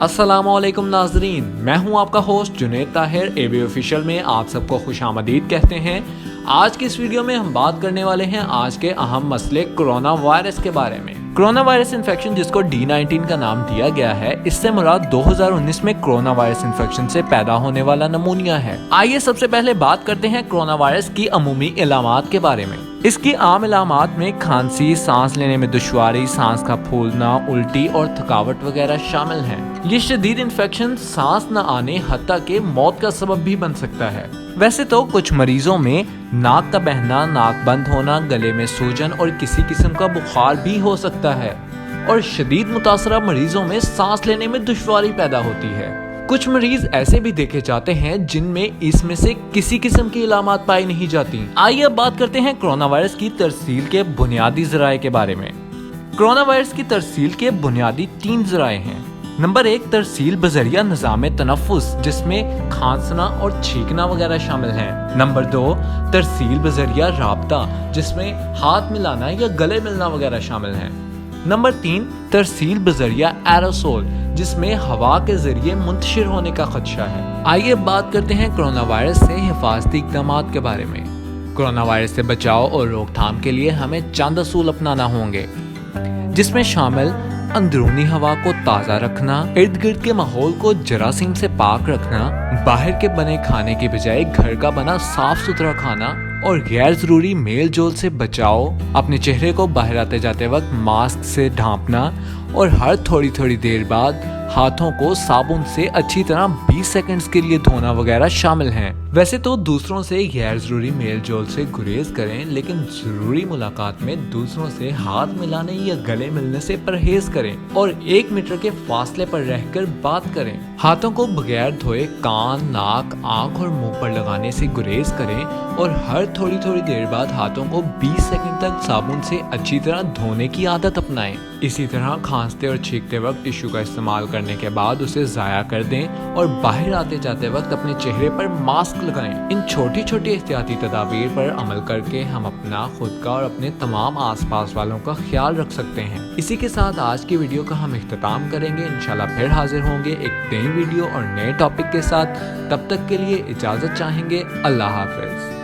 अस्सलामुअलैकुम नाजरीन, मैं हूं आपका host Junaid Tahir. AB official में आप सबको खुशामदीद कहते हैं। आज की इस वीडियो में हम बात करने वाले हैं आज के अहम मसले कोरोना वायरस के बारे में। कोरोना वायरस इन्फेक्शन, जिसको D19 का नाम दिया गया है, इससे मुराद 2019 में कोरोना वायरस इन्फेक्शन से पैदा होने वाला नमूनिया है। आइए सबसे पहले बात करते हैं कोरोना वायरस की अमूमी इलामात के बारे में। इसकी आम इलामात में खांसी, सांस लेने में दुश्वारी, सांस का फूलना, उल्टी और थकावट वगैरह शामिल हैं। ये शदीद इन्फेक्शन सांस न आने हत्ता के मौत का सबब भी बन सकता है। वैसे तो कुछ मरीजों में नाक का बहना, नाक बंद होना, गले में सूजन और किसी किस्म का बुखार भी हो सकता है, और शदीद मुतासरा मरीजों में सांस लेने में दुश्वारी पैदा होती है। कुछ मरीज ऐसे भी देखे जाते हैं जिनमें इसमें से किसी किस्म की इलामात पाई नहीं जाती। आइए अब बात करते हैं कोरोना वायरस की तरसील के बुनियादी ज़राए के बारे में। कोरोना वायरस की तरसील के बुनियादी 3 ज़राए हैं। नंबर 1, तरसील बजरिया निज़ाम तनफ़ुस, जिसमें खांसना और छींकना वगैरह शामिल है। नंबर 2, तरसील बजरिया राब्ता, जिसमें हाथ मिलाना या गले मिलना वगैरह शामिल है। नंबर 3, तरसील बजरिया एरोसोल, जिसमें हवा के जरिए मुंतशिर होने का खदशा है। आइए बात करते हैं कोरोना वायरस से हिफाजती इक़दामात के बारे में। कोरोना वायरस से बचाव और रोकथाम के लिए हमें चंद असूल अपनाना होंगे, जिसमें शामिल अंदरूनी हवा को ताज़ा रखना, इर्द गिर्द के माहौल को जरासीम से पाक रखना, बाहर के बने खाने की बजाय घर का बना साफ सुथरा खाना, और गैर जरूरी मेल जोल से बचाओ, अपने चेहरे को बाहर आते जाते वक्त मास्क से ढांपना, और हर थोड़ी थोड़ी देर बाद हाथों को साबुन से अच्छी तरह 20 सेकंड्स के लिए धोना वगैरह शामिल हैं। वैसे तो दूसरों से गैर जरूरी मेल जोल से गुरेज करें, लेकिन जरूरी मुलाकात में दूसरों से हाथ मिलाने या गले मिलने से परहेज करें, और 1 मीटर के फासले पर रहकर बात करें। हाथों को बगैर धोए कान, नाक, आंख और मुंह पर लगाने से गुरेज करें, और हर थोड़ी थोड़ी देर बाद हाथों को 20 सेकंड तक साबुन से अच्छी तरह धोने की आदत अपनाएं। इसी तरह खांसते और छींकते वक्त टिश्यू का इस्तेमाल करने के बाद उसे ज़ाया कर दें, और बाहर आते जाते वक्त अपने चेहरे पर मास्क लगाएं। इन छोटी छोटी एहतियाती तदाबीर पर अमल करके हम अपना, खुद का और अपने तमाम आसपास वालों का ख्याल रख सकते हैं। इसी के साथ आज की वीडियो का हम इख्तिताम करेंगे। इंशाल्लाह फिर हाजिर होंगे एक नई वीडियो और नए टॉपिक के साथ। तब तक के लिए इजाज़त चाहेंगे। अल्लाह हाफिज़।